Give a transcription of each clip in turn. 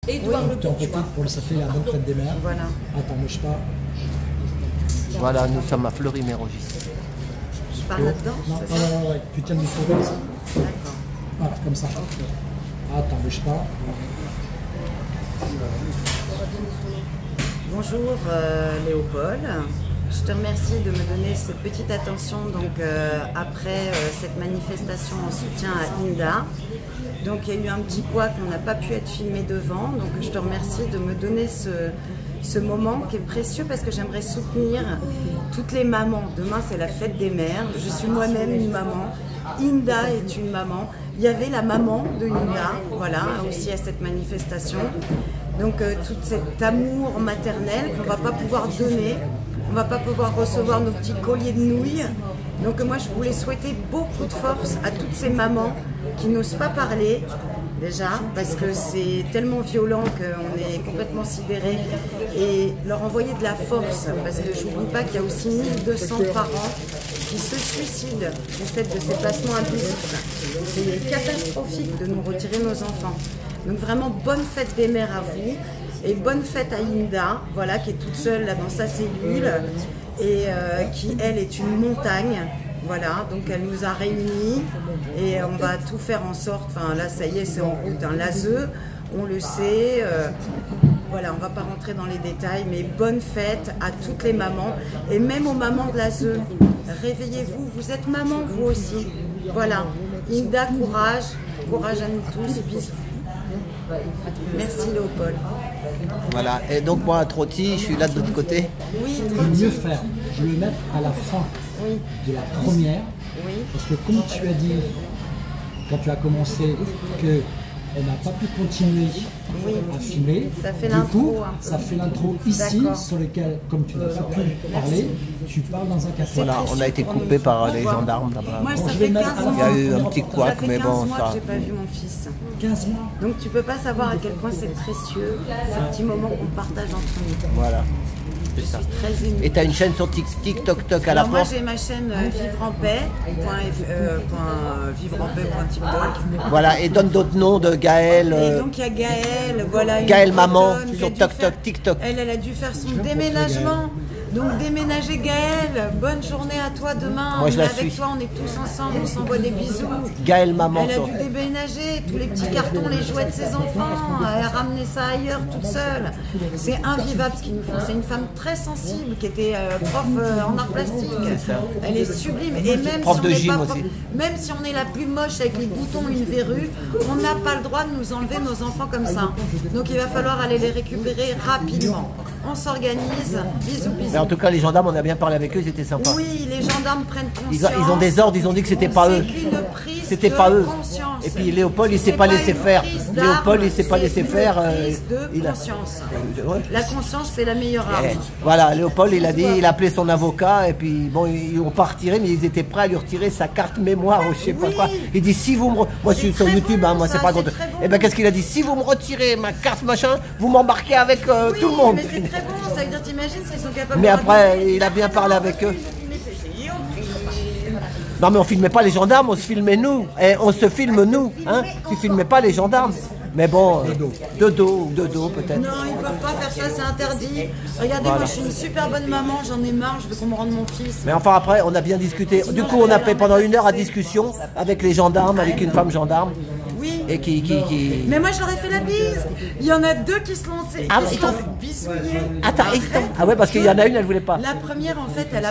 Et de voir le Tu en profites pour le safer la bonne fête des mères. Voilà. Attends, bouge pas. Voilà, nous sommes à Fleury-Mérogis. Je parle là-dedans. Non, tu tiens le micro comme ça. D'accord. Voilà, comme ça. Attends, bouge pas. Bonjour Léopold. Je te remercie de me donner cette petite attention après cette manifestation en soutien à Inda. Donc il y a eu un petit couac, on n'a pas pu être filmé devant. Donc je te remercie de me donner ce moment qui est précieux parce que j'aimerais soutenir toutes les mamans. Demain c'est la fête des mères. Je suis moi-même une maman. Inda est une maman. Il y avait la maman de Inda, voilà, aussi à cette manifestation. Donc tout cet amour maternel qu'on ne va pas pouvoir donner, on ne va pas pouvoir recevoir nos petits colliers de nouilles. Donc moi je voulais souhaiter beaucoup de force à toutes ces mamans qui n'osent pas parler, déjà, parce que c'est tellement violent qu'on est complètement sidéré, et leur envoyer de la force, parce que je n'oublie pas qu'il y a aussi 1200 parents qui se suicident du fait de ces placements abusifs. C'est catastrophique de nous retirer nos enfants. Donc vraiment, bonne fête des mères à vous, et bonne fête à Inda, voilà, qui est toute seule là dans sa cellule, et qui, elle, est une montagne. Voilà, donc elle nous a réunis, et on va tout faire en sorte, enfin là, ça y est, c'est en route, hein, l'ASE, on le sait, voilà, on ne va pas rentrer dans les détails, mais bonne fête à toutes les mamans, et même aux mamans de l'ASE. Réveillez-vous, vous êtes maman vous aussi. Voilà, Inda, courage, courage à nous tous, bisous. Merci Léopold. Voilà, et donc moi, Trotti, je suis là de l'autre côté. Oui, Je vais mieux faire. Je vais le mettre à la fin de la première. Oui. Parce que comme tu as dit, quand tu as commencé, qu'on n'a pas pu continuer à filmer. Ça fait du l'intro, coup, un peu. ça fait l'intro ici, D'accord. sur lequel, comme tu n'as pas pu parler, tu parles dans un café. Voilà, on a été coupé par les gendarmes là-bas. Moi, ça je fait vais 15 mettre à la ans. Il y a eu un petit Ça couac, fait mais 15 bon, mois ça. que j'ai pas vu mon fils. 15 mois. Donc tu peux pas savoir à quel point c'est précieux, ce petit moment qu'on partage entre nous. Voilà, Je c'est ça. suis très émue. Et tu as une chaîne sur TikTok à la Alors moi fois. j'ai ma chaîne Vivre en paix, vivre-en-paix.tiktok. Voilà, et donne d'autres noms de Gaël. Et donc il y a Gaëlle, voilà. une Gaëlle Maman, Bretonne qui sur a dû faire- TikTok. Elle a dû faire son déménagement. Donc déménager Gaëlle, bonne journée à toi demain. Moi, je on est la avec suis. toi, on est tous ensemble, on s'envoie des bisous. Gaël Maman. Elle a sur- dû déménager, tous les petits cartons, les jouets de ses enfants, elle a ramené ça ailleurs toute seule. C'est invivable ce qu'ils nous font. C'est une femme très sensible qui était prof en art plastique. Elle est sublime. Et même Prof si, de on n'est gym pas aussi. même si on est la plus moche avec les boutons, une verrue, on n'a pas le droit de nous enlever nos enfants comme ça. Donc il va falloir aller les récupérer rapidement. On s'organise. Bisous, bisous. Mais en tout cas, les gendarmes, on a bien parlé avec eux, ils étaient sympas. Oui, les gendarmes prennent Ils conscience. ont des ordres, ils ont dit que c'était pas eux. C'est qu'une prise C'était de pas eux. conscience. Et puis Léopold, il s'est C'est pas laissé une faire. prise Léopold, d'armes, il s'est pas c'est laissé une faire. prise de il a- conscience. Ouais. La conscience, c'est la meilleure arme. Voilà, Léopold, il a dit, il a appelé son avocat, et puis bon, ils n'ont pas retiré, mais ils étaient prêts à lui retirer sa carte mémoire ou je sais pas Oui. quoi. Il dit, si vous me. Moi, je suis sur très YouTube, bon, hein, moi, ça, c'est pas c'est contre. très bon. Et ben, qu'est-ce qu'il a dit? Si vous me retirez ma carte machin, vous m'embarquez avec Oui, tout le monde. mais c'est très bon, ça veut dire, t'imagines s'ils sont capables Mais de après, raconter. il a bien parlé avec eux. Mais c'est- on filme. Non, mais on filmait pas les gendarmes, on se filmait nous. Et on se filme nous, hein. Tu filmais pas les gendarmes. Mais bon, de dos peut-être. Non, ils peuvent pas faire ça, c'est interdit. Regardez, moi je suis une super bonne maman, j'en ai marre, je veux qu'on me rende mon fils. Mais enfin après, on a bien discuté. Du coup, on a fait pendant 1 heure à discussion avec les gendarmes, avec une femme gendarme. Oui. Et qui... Mais moi je leur ai fait la bise. Il y en a deux qui se sont Ah, qui ils se sont t'ont- bisouillés. Attends, ah ouais, parce qu'il y en a une, elle voulait pas. La première, en fait, elle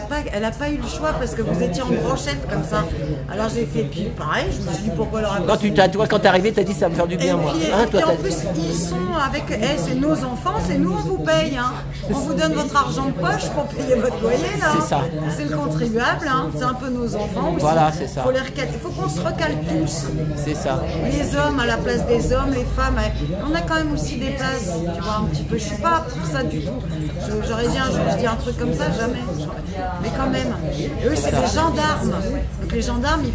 a pas eu le choix parce que vous étiez en brochette comme ça. Alors j'ai fait, puis pareil, je me suis dit pourquoi leur Non, toi, quand t'es arrivé, t'as dit ça va me faire du Et bien, moi. puis, Hein, toi, en t'as plus, dit. ils sont avec, c'est nos enfants, c'est nous, on vous paye. Hein. On vous donne votre argent de poche pour payer votre loyer. là. C'est ça. C'est le contribuable, hein. C'est un peu nos enfants aussi. Voilà, c'est ça. Il faut qu'on se recale tous. C'est ça. Les hommes à la place des hommes, les femmes. On a quand même aussi des places, tu vois, un petit peu. Je suis pas pour ça du tout. J'aurais dit un jour, je dis un truc comme ça, jamais. Mais quand même. Et eux, c'est des gendarmes. Donc les gendarmes, ils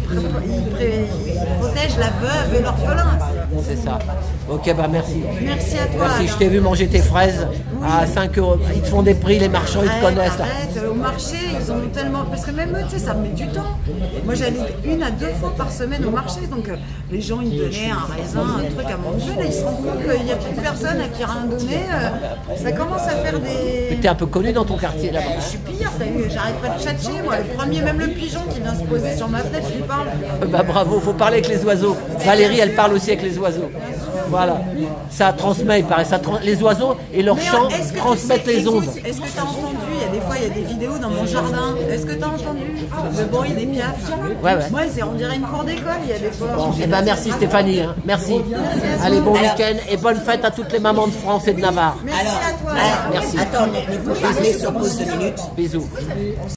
protègent la veuve et l'orphelin. C'est ça. Ok, bah merci. Merci à toi. Merci, Alain. je t'ai vu manger tes fraises à 5 €. Ils te font des prix, les marchands, ils te connaissent. Là. Arrête. marché, ils ont tellement... Parce que même eux, tu sais, ça met du temps. Moi, j'allais 1 à 2 fois par semaine au marché, donc les gens, ils donnaient un raisin, un truc à manger, là, ils se rendent compte qu'il n'y a plus personne à qui rien donner. Ça commence à faire des... Mais t'es un peu connu dans ton quartier là-bas. Je suis pire, t'as vu, j'arrête pas de tchatcher, moi, le premier, même le pigeon qui vient se poser sur ma fenêtre, je lui parle. Bah bravo, faut parler avec les oiseaux. Valérie, elle parle aussi avec les oiseaux. Voilà, ça transmet, il paraît. Les oiseaux et leurs chants transmettent les ondes. Est-ce que tu as entendu, il y a des fois, il y a des vidéos dans mon jardin, est-ce que tu as entendu le bruit des piafs? Ouais. Moi, on dirait une cour d'école, il y a des fois. Bon, eh ben merci Stéphanie, hein. Merci. Allez, bon week-end et bonne fête à toutes les mamans de France et de Navarre. Merci à toi. Merci. Attends, vous parlez sur pause 2 minutes. Bisous.